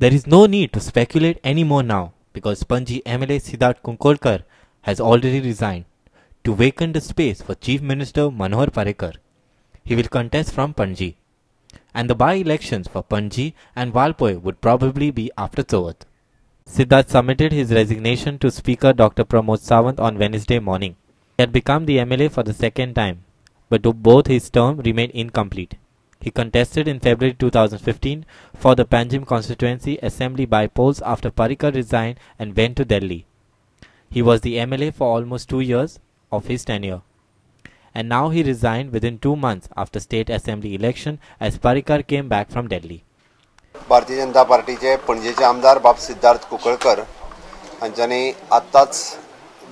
There is no need to speculate anymore now because Panji MLA Siddharth Kunkolkar has already resigned to vacant the space for Chief Minister Manohar Parrikar. He will contest from Panji, and the by-elections for Panji and Valpoi would probably be after Sovath. Siddharth submitted his resignation to Speaker Dr. Pramod Sawant on Wednesday morning. He had become the MLA for the second time, but both his term remained incomplete. He contested in February 2015 for the Panjim constituency assembly by polls after Parrikar resigned and went to Delhi. He was the MLA for almost 2 years of his tenure, and now he resigned within 2 months after state assembly election as Parrikar came back from Delhi. Bharatiya Janata पार्टीचे पणजेचे आमदार बाब सिद्धार्थ कुंकळकर हांच्यानी आत्ताच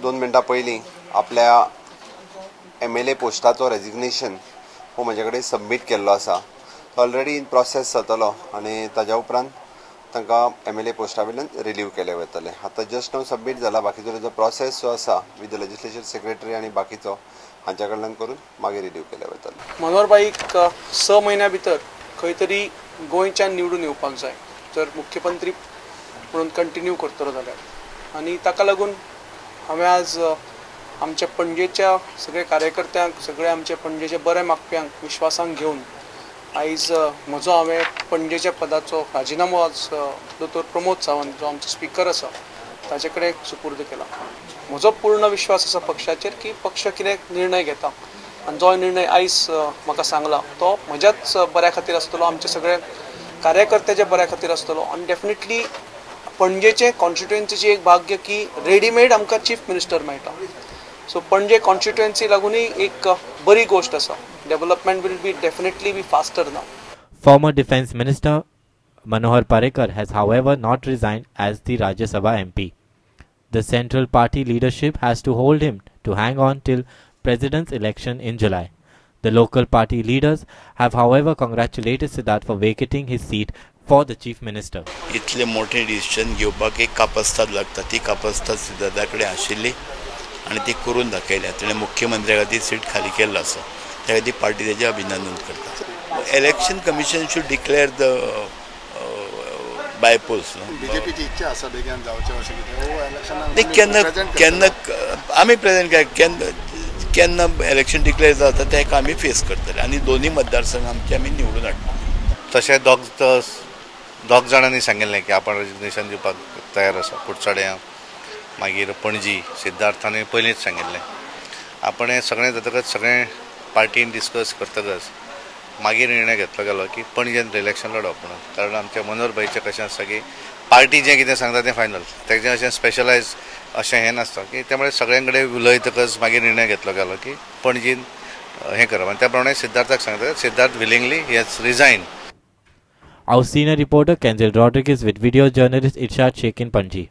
2 मिनटां पयलीं आपल्या MLA पोस्टाचो resignation हो म्हजे कडेन सबमीट केल्लो आसा. ऑलरेडी इन प्रोसेस जातलो आनी ताज्या उपरांत तांकां MLA पोस्टा वयल्यान रिलीव केले वयतले. आतां जस्ट नाव सबमीट जाला. बाकीचो तेजो प्रोसेस जो आसा विथ द लेजिस्लेचर सेक्रेटरी आनी बाकीचो हांच्या कडल्यान करून मागीर रिलीव केले वयतले. मनोहर भाईक 6 महिन्या भितर खंय तरी गोंयच्यान निवडून येवपाक जाय जर मुख्यमंत्री म्हणून कंटिन्यू करतलो जाल्यार, आनी ताका लागून हांवें आज आमच्या पणजेच्या सगळे कार्यकर्त्यांक सगळे आमचे पणजेचे बरे मागप्यांक विश्वासान घेवन आयज म्हजो हांवें पणजेच्या पदाचो राजिनामो आज दोतोर प्रमोद सावंत जो आमचो स्पीकर आसा ताचे कडेन सुपूर्द केला. म्हजो पूर्ण विश्वास आसा पक्षाचेर की पक्ष कितें निर्णय घेता आनी जो निर्णय आयज म्हाका सांगला तो म्हज्याच बऱ्या खातीर आसतलो, आमचे सगळे कार्यकर्त्याच्या बऱ्या खातीर आसतलो आनी डेफिनेटली पणजेचे कॉन्स्टिट्युएन्सीची एक भाग्य की रेडीमेड आमकां चीफ मिनिस्टर मेळटा. सो पणजे कॉन्स्टिट्युएन्सी लागूनय एक बरी गोष्ट आसा. Development will be definitely be faster now. Former Defence Minister Manohar Parrikar has however not resigned as the Rajya Sabha MP. The Central Party leadership has to hold him to hang on till President's election in July. The local party leaders have however congratulated Siddharth for vacating his seat for the Chief Minister. इतले मोठे decision घेवपाक एक कापास्ताद लागता, ती कापास्ताद सिद्धार्था कडेन आशिल्ली आनी ती करून दाखयल्या. ताणें मुख्यमंत्र्या खातीर सीट खाली केल्लो आसा, त्या खातीर पार्टी तेजें अभिनंदन करता. Election commission should declare the bypolls. बीजेपीची इच्छा आसा बेगीन जावचें अशें कितें केन्ना आमी प्रेजेंट केन्ना इलेक्शन डिक्लेअर जाता तेका आमी फेस करतले आनी दोनूय मतदारसंघ आमचे आमी निवडून हाडटले. तशें दोग जाणांनी सांगिल्लें की आपण रेजिग्नेशन दिवपाक तयार आसा. कुडचड्या मागीर पणजी सिद्धार्थांनी पयलींच सांगिल्लें. आपण हें सगळें जातकच सगळें पार्टीन डिस्कस करतकच मागीर निर्णय घेतलो गेलो की पणजेन इलेक्शन लडप म्हणून. कारण आमच्या मनोहर भाईचें कशें आसता की पार्टी जें कितें सांगता तें फायनल, तेजें अशें स्पेशलायज अशें हें नासता की त्यामुळे सगळ्यां कडेन उलयतकच मागीर निर्णय घेतलो गेलो की पणजीन हें करप आनी त्या प्रमाणे सिद्धार्थाक सांगता. Siddharth willingly he has resign. Our senior reporter Kenzel Rodriguez with video journalist Irshad Sheikh in Panji.